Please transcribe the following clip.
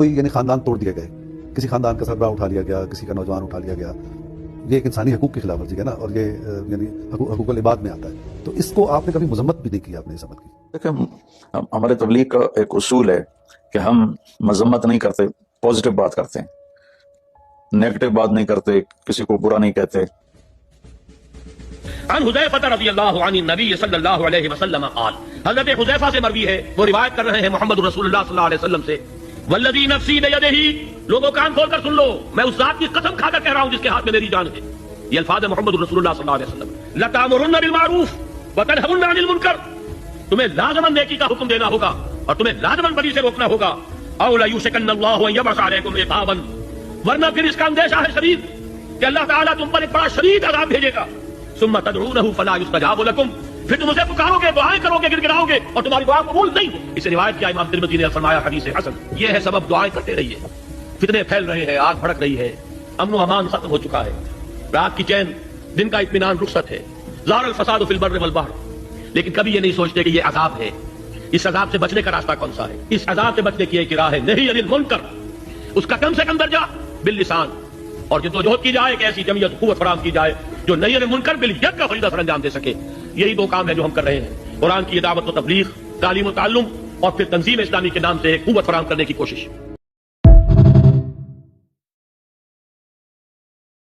کوئی یعنی خاندان توڑ دیے گئے، کسی خاندان کا سربراہ اٹھا لیا گیا، کسی کا نوجوان اٹھا لیا گیا، یہ ایک انسانی حقوق کی خلاف ورزی ہے نا، اور یہ یعنی حقوق العباد میں آتا ہے. تو اس کو آپ نے کبھی مذمت بھی نہیں کی آپ نے اس عمل کی؟ دیکھیں، ہمارے تبلیغ کا ایک اصول ہے کہ ہم مذمت نہیں کرتے، پازیٹیو بات کرتے ہیں، نیگیٹو بات نہیں کرتے، کسی کو برا نہیں کہتے. عن حذیفہ رضی اللہ عنہ النبی صلی اللہ علیہ وسلم قال، حضرت حذیفہ سے مروی ہے، وہ روایت کر رہے ہیں محمد رسول اللہ صلی اللہ علیہ وسلم سے، والذی نفسی بیدہ، لوگوں کان کھول کر سن لو، میں اس ذات کی قسم کھا کر کہہ رہا ہوں جس کے ہاتھ میں میری جان ہے. یہ الفاظ ہے محمد رسول اللہ صلی اللہ علیہ وسلم. لتأمرن بالمعروف وتنہون عن المنکر، تمہیں لازماً نیکی کا حکم دینا ہوگا اور تمہیں لازماً بدی سے روکنا ہوگا. او لیوشکن اللہ ان یبعث علیکم عقابا، ورنہ پھر اس کا اندیشہ ہے شدید کہ اللہ تعالیٰ تم پر ایک بڑا شدید عذاب بھیجے گا. ثم تدعونہ فلا یستجاب لکم، پھر تم اسے پکارو گے، دعائیں کرو گے، گڑگڑاؤ گے اور تمہاری دعا قبول نہیں. اسے روایت کیا امام ترمذی نے فرمایا حدیث حسن. یہ ہے سبب، دعائیں کرتے رہیے. فتنے پھیل رہے ہیں، آگ بھڑک رہی ہے، امن و امان ختم ہو چکا ہے، رات کی چین، دن کا اطمینان رخصت ہے. ظہر الفساد فی البر والبحر، لیکن کبھی یہ نہیں سوچتے کہ یہ عذاب ہے. اس عذاب سے بچنے کا راستہ کون سا ہے؟ اس عذاب سے بچنے کی ایک راہ ہے نہی عن المنکر، اس کا کم سے کم درجہ باللسان، اور جدوجہد کی جائے کہ ایسی جمعیت قوت فراہم کی جائے جو نہی عن المنکر بالید کا فریضہ سر انجام دے سکے. یہی دو کام ہیں جو ہم کر رہے ہیں، قرآن کی دعوت و تبلیغ، تعلیم و تعلم، اور پھر تنظیم اسلامی کے نام سے قوت فراہم کرنے کی کوشش.